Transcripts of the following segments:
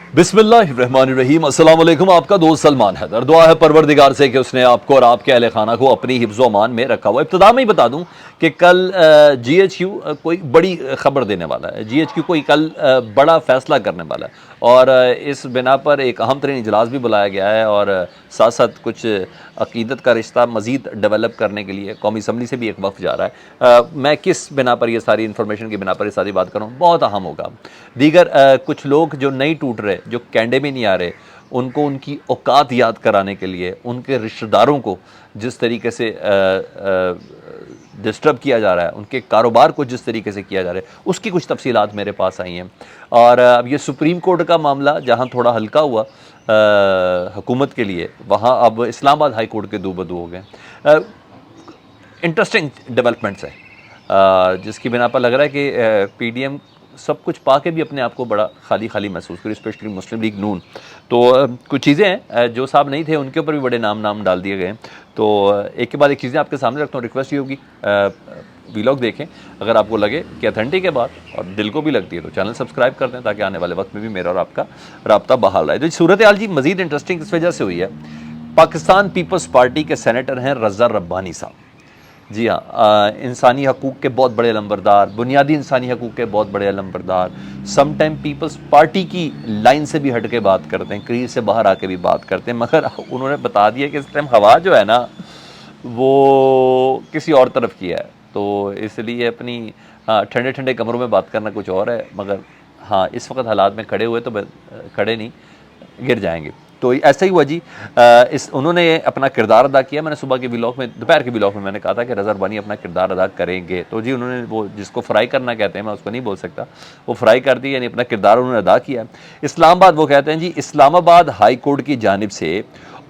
बिस्मिल्लाहिर्रहमानिर्रहीम। अस्सलाम वालेकुम। आपका दोस्त सलमान हैदर। दुआ है परवरदिगार से कि उसने आपको और आपके अहले खाना को अपनी हिफ्ज़ अमान में रखा हुआ। इब्तिदा में ही बता दूं कि कल GHQ कोई बड़ी खबर देने वाला है। GHQ कोई कल बड़ा फैसला करने वाला है और इस बिना पर एक अहम तरीन इजलास भी बुलाया गया है और साथ साथ कुछ अकीदत का रिश्ता मज़ीद डेवलप करने के लिए कौमी असम्बली से भी एक वफ़द जा रहा है। मैं किस बिना पर यह सारी इन्फॉर्मेशन की बिना पर ये सारी बात कर रहा हूँ, बहुत अहम होगा। दीगर कुछ लोग जो नहीं टूट रहे, जो कैंडे में नहीं आ रहे, उनको उनकी औकात याद कराने के लिए उनके रिश्तेदारों को जिस तरीके से डिस्टर्ब किया जा रहा है, उनके कारोबार को जिस तरीके से किया जा रहा है, उसकी कुछ तफसीलात मेरे पास आई हैं। और अब ये सुप्रीम कोर्ट का मामला जहाँ थोड़ा हल्का हुआ हुकूमत के लिए, वहाँ अब इस्लामाबाद हाई कोर्ट के दो बदू हो गए। इंटरेस्टिंग डेवलपमेंट्स है जिसकी बिना पर लग रहा है कि PDM सब कुछ पा के भी अपने आप को बड़ा खाली खाली महसूस करी, स्पेशली मुस्लिम लीग नून। तो कुछ चीज़ें हैं जो साहब नहीं थे उनके ऊपर भी बड़े नाम डाल दिए गए। तो एक के बाद एक चीज़ें आपके सामने रखता हूँ। रिक्वेस्ट ये होगी वीलॉग देखें, अगर आपको लगे कि अथेंटिक है बात और दिल को भी लगती है तो चैनल सब्सक्राइब कर दें ताकि आने वाले वक्त में भी मेरा और आपका रब्ता बहाल रहे। तो सूरत हाल जी मज़ीद इंटरेस्टिंग इस वजह से हुई है। पाकिस्तान पीपल्स पार्टी के सेनेटर हैं रज़ा रब्बानी साहब। जी हाँ, इंसानी हकूक़ के बहुत बड़े अलंबरदार, बुनियादी इंसानी हकूक़ के बहुत बड़े अलंबरदार, सम टाइम पीपल्स पार्टी की लाइन से भी हट के बात करते हैं, क्रीज से बाहर आके भी बात करते हैं। मगर उन्होंने बता दिया कि इस टाइम हवा जो है ना वो किसी और तरफ की है, तो इसलिए अपनी ठंडे ठंडे कमरों में बात करना कुछ और है। मगर हाँ, इस वक्त हालात में खड़े हुए तो खड़े नहीं, गिर जाएंगे। तो ऐसा ही हुआ जी। उन्होंने अपना किरदार अदा किया। मैंने सुबह के व्लॉग में, दोपहर के व्लॉग में मैंने कहा था कि रज़ा रब्बानी अपना किरदार अदा करेंगे। तो जी उन्होंने वो जिसको फ्राई करना कहते हैं, मैं उसको नहीं बोल सकता, वो फ्राई कर दी, यानी अपना किरदार उन्होंने अदा किया। इस्लामाबाद, वो कहते हैं जी इस्लामाबाद हाई कोर्ट की जानिब से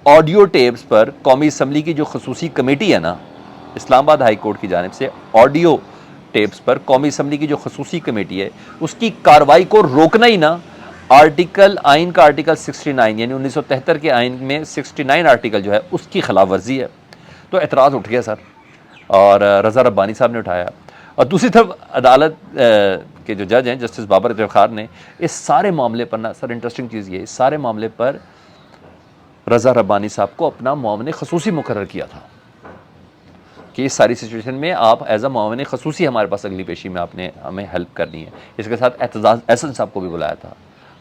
ऑडियो टेप्स पर कौमी असम्बली की जो खसूसी कमेटी है ना, इस्लामाबाद हाई कोर्ट की जानिब से ऑडियो टेप्स पर कौमी असम्बली की जो खसूसी कमेटी है उसकी कार्रवाई को रोकना ही ना आइन का आर्टिकल 69 यानी 1973 के आइन में 69 आर्टिकल जो है उसकी खिलाफ वर्जी है। तो एतराज़ उठ गया सर, और रज़ा रब्बानी साहब ने उठाया। और दूसरी तरफ अदालत के जो जज हैं जस्टिस बाबर इफ्तिखार ने इस सारे मामले पर ना, सर इंटरेस्टिंग चीज़ ये, इस सारे मामले पर रज़ा रब्बानी साहब को अपना मुआविन खसूसी मुकर्रर किया था कि इस सारी सिचुएशन में आप एज अ मुआविन खसूसी हमारे पास अगली पेशी में आपने हमें हेल्प करनी है। इसके साथ एतजाज़ एहसन साहब को भी बुलाया था,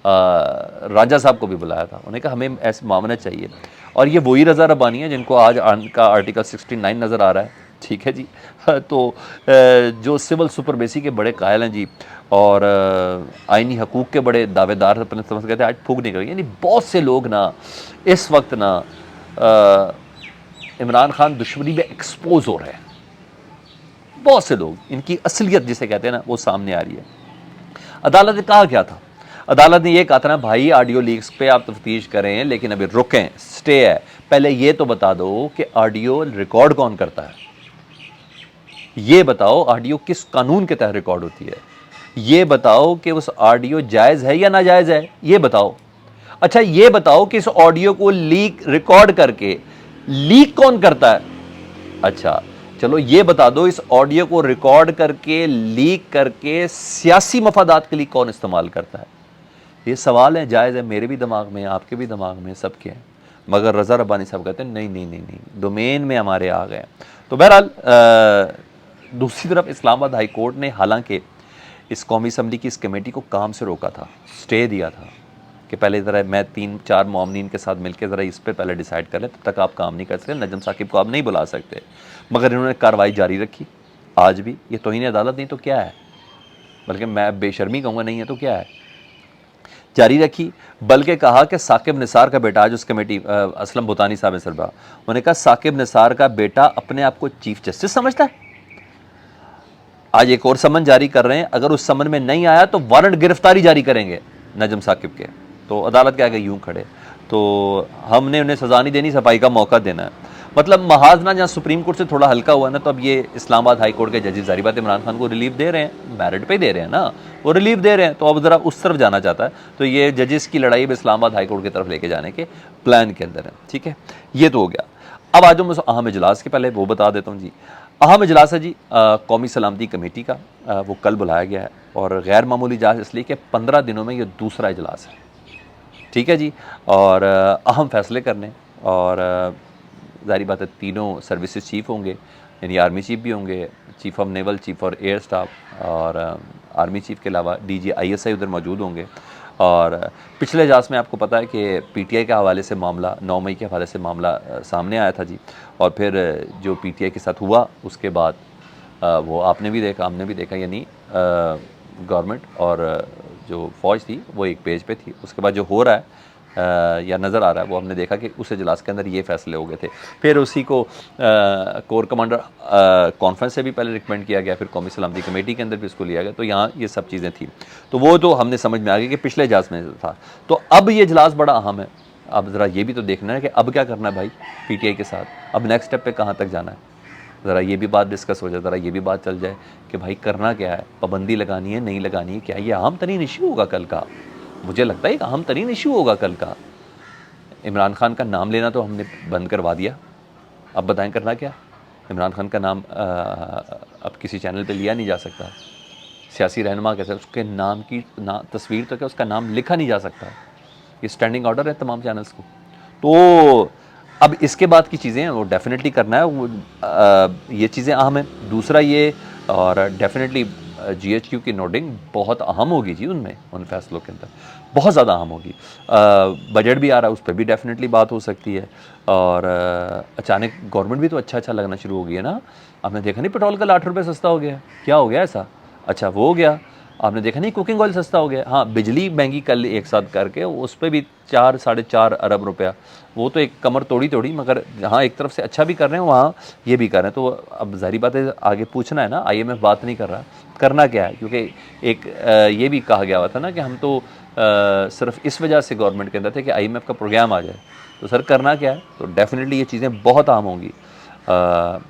राजा साहब को भी बुलाया था। उन्हें कहा हमें ऐसे मामला चाहिए। और ये वही रज़ा रब्बानी है जिनको आज का आर्टिकल 69 नज़र आ रहा है, ठीक है जी। तो जो सिविल सुपरमेसी के बड़े कायल हैं जी, और आइनी हकूक़ के बड़े दावेदार अपने समझ कहते हैं आज फूक नहीं करेंगे। यानी बहुत से लोग ना इस वक्त ना इमरान खान दुश्मनी में एक्सपोज हो रहे हैं। बहुत से लोग, इनकी असलियत जिसे कहते हैं ना वो सामने आ रही है। अदालत ने कहा क्या था? अदालत ने यह कहा था ना भाई ऑडियो लीक्स पे आप तफ्तीश करें लेकिन अभी रुकें, स्टे है। पहले ये तो बता दो कि ऑडियो रिकॉर्ड कौन करता है, ये बताओ ऑडियो किस कानून के तहत रिकॉर्ड होती है, ये बताओ कि उस ऑडियो जायज़ है या नाजायज़ है, ये बताओ। अच्छा ये बताओ कि इस ऑडियो को रिकॉर्ड करके लीक कौन करता है। अच्छा चलो ये बता दो इस ऑडियो को रिकॉर्ड करके लीक करके सियासी मफादात के लिए कौन इस्तेमाल करता है। ये सवाल है, जायज़ है, मेरे भी दिमाग में, आपके भी दिमाग में, सबके हैं। मगर रज़ा रब्बानी साहब कहते हैं नहीं नहीं नहीं नहीं, डोमेन में हमारे आ गए। तो बहरहाल दूसरी तरफ इस्लामाबाद हाई कोर्ट ने हालांकि इस कौमी असम्बली की इस कमेटी को काम से रोका था, स्टे दिया था कि पहले ज़रा मैं 3-4 मुआमनीन के साथ मिलकर ज़रा इस पर पहले डिसाइड कर लें, तब तक आप काम नहीं कर सकते, नजम साकिब को आप नहीं बुला सकते। मगर इन्होंने कार्रवाई जारी रखी। आज भी ये तौहीन अदालत नहीं तो क्या है, बल्कि मैं बेशर्मी कहूँगा, नहीं है तो क्या है, जारी रखी। बल्कि कहा कि साकिब निसार का बेटा, आज उस कमेटी असलम भूतानी साहब है सरबा, उन्होंने कहा साकिब निसार का बेटा अपने आप को चीफ जस्टिस समझता है। आज एक और समन जारी कर रहे हैं, अगर उस समन में नहीं आया तो वारंट गिरफ्तारी जारी करेंगे नजम साकिब के। तो अदालत के आगे यूं खड़े, तो हमने उन्हें सजा नहीं देनी, सफाई का मौका देना है। मतलब महाज ना जहाँ सुप्रीम कोर्ट से थोड़ा हल्का हुआ ना, तो अब ये इस्लामाबाद हाई कोर्ट के जजेस जारी बात इमरान खान को रिलीफ दे रहे हैं, मेरिट पे दे रहे हैं ना, वो रिलीफ दे रहे हैं, तो अब ज़रा उस तरफ जाना चाहता है। तो ये जजेस की लड़ाई अब इस्लामाबाद हाई कोर्ट की तरफ लेके जाने के प्लान के अंदर है, ठीक है। ये तो हो गया। अब आज मैं अहम इजलास के पहले वो बता देता हूँ जी। अहम इजलास है जी कौमी सलामती कमेटी का, वो कल बुलाया गया है और गैर मामूली इजलास इसलिए कि 15 दिनों में ये दूसरा इजलास है। ठीक है जी। और अहम फैसले करने, और ज़ाहिर बात है तीनों सर्विसेज चीफ़ होंगे, यानी आर्मी चीफ़ भी होंगे, चीफ़ ऑफ नेवल, चीफ़ और एयर स्टाफ, और आर्मी चीफ़ के अलावा डीजी आईएसआई उधर मौजूद होंगे। और पिछले इजलास में आपको पता है कि पीटीआई के हवाले से मामला 9 मई के हवाले से मामला सामने आया था जी, और फिर जो पीटीआई के साथ हुआ उसके बाद वो आपने भी देखा, हमने भी देखा, यानी गवर्नमेंट और जो फ़ौज थी वो एक पेज पे थी। उसके बाद जो हो रहा है या नज़र आ रहा है वो हमने देखा कि उस इजलास के अंदर ये फैसले हो गए थे। फिर उसी को कोर कमांडर कॉन्फ्रेंस से भी पहले रिकमेंड किया गया, फिर कौमी सलामती कमेटी के अंदर भी इसको लिया गया। तो यहाँ ये सब चीज़ें थी, तो वो तो हमने समझ में आ गई कि पिछले इजलास में था। तो अब ये इजलास बड़ा अहम है। अब ज़रा ये भी तो देखना है कि अब क्या करना है भाई पीटीआई के साथ, अब नेक्स्ट स्टेप पे कहाँ तक जाना है। ज़रा ये भी बात डिस्कस हो जाए, ज़रा ये भी बात चल जाए कि भाई करना क्या है, पाबंदी लगानी है, नहीं लगानी है, क्या ये अहम तरीन इशू होगा कल का। मुझे लगता है एक अहम तरीन इशू होगा कल का। इमरान खान का नाम लेना तो हमने बंद करवा दिया, अब बताएं करना क्या। इमरान खान का नाम अब किसी चैनल पे लिया नहीं जा सकता, सियासी रहनुमा कैसे, उसके नाम की तस्वीर तो क्या उसका नाम लिखा नहीं जा सकता। ये स्टैंडिंग ऑर्डर है तमाम चैनल्स को। तो अब इसके बाद की चीज़ें वो डेफिनेटली करना है, वो ये चीज़ें अहम हैं। दूसरा ये, और डेफिनेटली जीएचक्यू की नोटिंग बहुत अहम होगी जी, उनमें उन फैसलों के अंदर बहुत ज़्यादा अहम होगी। बजट भी आ रहा है, उस पर भी डेफिनेटली बात हो सकती है। और अचानक गवर्नमेंट भी तो अच्छा लगना शुरू हो गई है ना। आपने देखा नहीं पेट्रोल का 8 रुपये सस्ता हो गया, क्या हो गया ऐसा, अच्छा वो हो गया। आपने देखा नहीं कुकिंग ऑयल सस्ता हो गया। हाँ, बिजली महंगी कल एक साथ करके उस पर भी 4-4.5 अरब रुपया, वो तो एक कमर तोड़ी, मगर हाँ एक तरफ से अच्छा भी कर रहे हैं, वहाँ ये भी कर रहे हैं। तो अब ज़ाहिर बात है आगे पूछना है ना, आईएमएफ बात नहीं कर रहा, करना क्या है, क्योंकि एक ये भी कहा गया हुआ था ना कि हम तो सिर्फ इस वजह से गवर्नमेंट के अंदर थे कि आईएमएफ का प्रोग्राम आ जाए। तो सर करना क्या है, तो डेफिनेटली ये चीज़ें बहुत आम होंगी,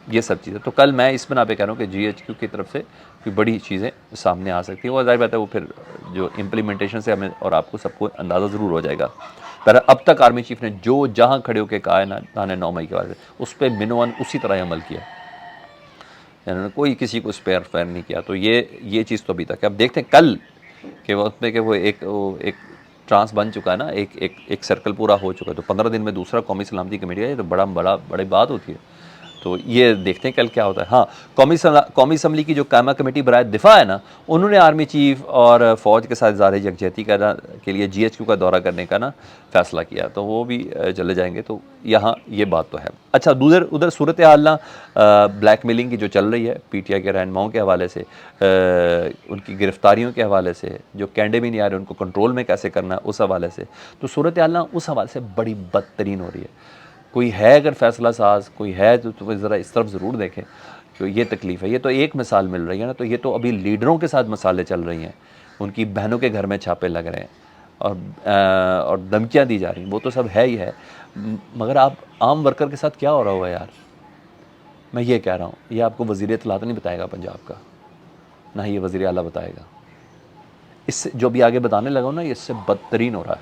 ये सब चीज़ें। तो कल मैं इस बना पे कह रहा हूँ कि जीएचक्यू की तरफ से कोई बड़ी चीज़ें सामने आ सकती हैं, और ज़ाहिर बात है वो फिर जो इम्प्लीमेंटेशन से हमें और आपको सबको अंदाज़ा ज़रूर हो जाएगा। पर अब तक आर्मी चीफ ने जो जहाँ खड़े होकर कहा है ना 9 मई के बाद, उस पर मिनोवन उसी तरह अमल किया, इन्होंने कोई किसी को स्पेयर फेयर नहीं किया। तो ये चीज़ तो अभी तक है। अब देखते हैं कल के वक्त में कि वो एक ट्रांस बन चुका है ना, एक सर्कल पूरा हो चुका है। तो 15 दिन में दूसरा कौमी सलामती कमेटी का, ये तो बड़ी बात होती है। तो ये देखते हैं कल क्या होता है। हाँ, कौमी असम्बली की जो कायमा कमेटी बराए दिफा है ना, उन्होंने आर्मी चीफ और फ़ौज के साथ ज़ाहिर यकजहती के लिए जीएचक्यू का दौरा करने का ना फैसला किया, तो वो भी चले जाएंगे। तो यहाँ ये बात तो है। अच्छा, उधर सूरत हाल ना ब्लैकमेलिंग की जो चल रही है पीटीआई के रहनुमाओं के हवाले से, उनकी गिरफ्तारियों के हवाले से, जो कैंडे भी नहीं आ रहे उनको कंट्रोल में कैसे करना है उस हवाले से, तो सूरत हाल ना उस हवाले से बड़ी बदतरीन हो रही है। कोई है अगर फैसला साज कोई है तो ज़रा इस तरफ ज़रूर देखें कि ये तकलीफ़ है। ये तो एक मिसाल मिल रही है ना, तो ये तो अभी लीडरों के साथ मसाले चल रही हैं, उनकी बहनों के घर में छापे लग रहे हैं और धमकियाँ दी जा रही हैं, वो तो सब है ही है। मगर आप आम वर्कर के साथ क्या हो रहा होगा यार, मैं ये कह रहा हूँ, ये आपको वज़ीर इत्तलात नहीं बताएगा पंजाब का, ना ही ये वज़ीर आला बताएगा। इससे जो भी आगे बताने लगा ना, ये इससे बदतरीन हो रहा है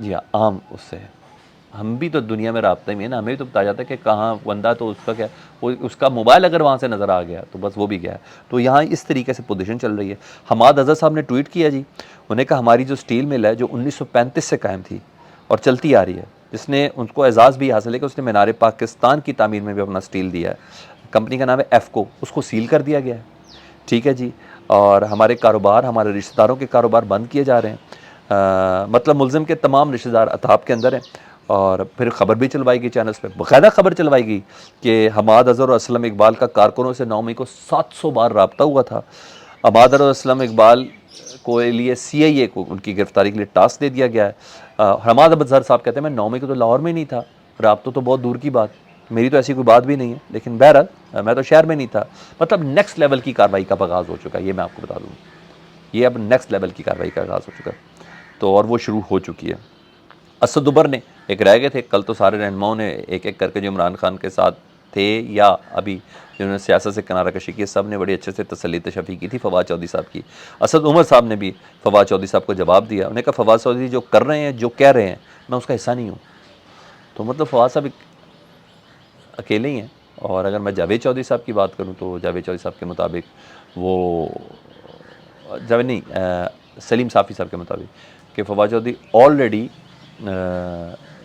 जी। हाँ, आम उससे है। हम भी तो दुनिया में राब्ते में है ना, हमें भी तो बताया जाता है कि कहाँ बंदा, तो उसका क्या, वो उसका मोबाइल अगर वहाँ से नज़र आ गया तो बस वो भी गया। तो यहाँ इस तरीके से पोजीशन चल रही है। हमाद अज़हर साहब ने ट्वीट किया जी, उन्होंने कहा हमारी जो स्टील मिल है जो 1935 से कायम थी और चलती आ रही है, जिसने उनको एजाज़ भी हासिल है कि उसने मीनार पाकिस्तान की तामीर में भी अपना स्टील दिया है, कंपनी का नाम है एफको, उसको सील कर दिया गया है, ठीक है जी। और हमारे कारोबार, हमारे रिश्तेदारों के कारोबार बंद किए जा रहे हैं, मतलब मुल्ज़िम के तमाम रिश्तेदार अताब के अंदर हैं। और फिर ख़बर भी चलवाई गई चैनल्स पे, बाकायदा ख़बर चलवाई गई कि हमाद अज़हर और असलम इकबाल का कारकुनों से 9 मई को 700 बार रब्ता हुआ था। हमाद अज़हर और असलम इकबाल को लिए CIA को उनकी गिरफ्तारी के लिए टास्क दे दिया गया है। हमाद अज़हर साहब कहते हैं मैं 9 मई को तो लाहौर में नहीं था, रब्ता तो बहुत दूर की बात, मेरी तो ऐसी कोई बात भी नहीं है, लेकिन बहरहाल मैं तो शहर में नहीं था। मतलब नेक्स्ट लेवल की कार्रवाई का आगाज़ हो चुका है, ये मैं आपको बता दूँ, ये अब नेक्स्ट लेवल की कार्रवाई का आगाज़ हो चुका है। तो और वो शुरू हो चुकी है। असद उबर ने एक रह गए थे, कल तो सारे रहनुमाओं ने एक एक करके जो इमरान खान के साथ थे या अभी जिन्होंने सियासत से किनारा कशी की, सब ने बड़ी अच्छे से तसल्ली तशफ़ी की थी फवाद चौधरी साहब की। असद उमर साहब ने भी फवाद चौधरी साहब को जवाब दिया, उन्होंने कहा फवाद चौधरी जो कर रहे हैं, जो कह रहे हैं, मैं उसका हिस्सा नहीं हूँ। तो मतलब फवाद साहब अकेले ही हैं। और अगर मैं जावेद चौधरी साहब की बात करूँ तो जावेद चौधरी साहब के मुताबिक वो जावेद नहीं सलीम साफ़ी साहब के मुताबिक कि फवाद चौधरी ऑलरेडी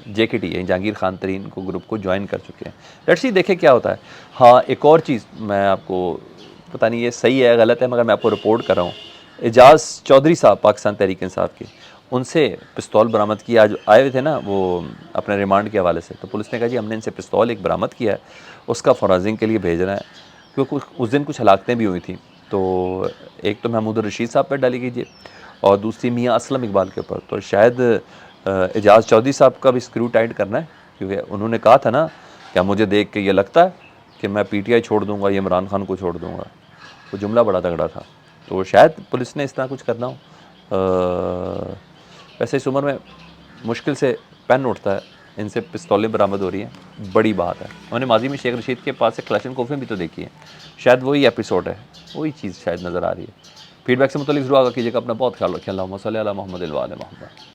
JKT यानी जहांगीर खान तरीन को ग्रुप को ज्वाइन कर चुके हैं। लेट्स सी देखें क्या होता है। हाँ, एक और चीज़ मैं आपको, पता नहीं ये सही है गलत है, मगर मैं आपको रिपोर्ट कर रहा हूँ। एजाज़ चौधरी साहब पाकिस्तान तहरीक इंसाफ के, उनसे पिस्तौल बरामद किया। आज आए हुए थे ना वो अपने रिमांड के हवाले से, तो पुलिस ने कहा जी हमने इनसे पिस्तौल एक बरामद किया है, उसका फॉरेंसिक के लिए भेज रहे हैं, क्योंकि उस दिन कुछ हलाकतें भी हुई थी। तो एक तो महमूद रशीद साहब पर डाली कीजिए और दूसरी मियाँ असलम इकबाल के ऊपर। तो शायद एजाज़ चौधरी साहब का भी स्क्रू टाइट करना है, क्योंकि उन्होंने कहा था ना, क्या मुझे देख के ये लगता है कि मैं PTI छोड़ दूंगा, ये इमरान खान को छोड़ दूंगा। वो जुमला बड़ा तगड़ा था। तो शायद पुलिस ने इस तरह कुछ करना हो। वैसे इस उम्र में मुश्किल से पेन उठता है, इनसे पिस्तौलें बरामद हो रही हैं, बड़ी बात है। हमने माजी में शेख रशीद के पास से क्लैशन कोफे भी तो देखी है, शायद वही एपिसोड है, वही चीज़ शायद नज़र आ रही है। फीडबैक से मुतल्लिक़ ज़रूर आगाह कीजिएगा। अपना बहुत ख्याल रखें। अल्लाहुम्मा सल्ली अला मुहम्मद व आले मुहम्मद।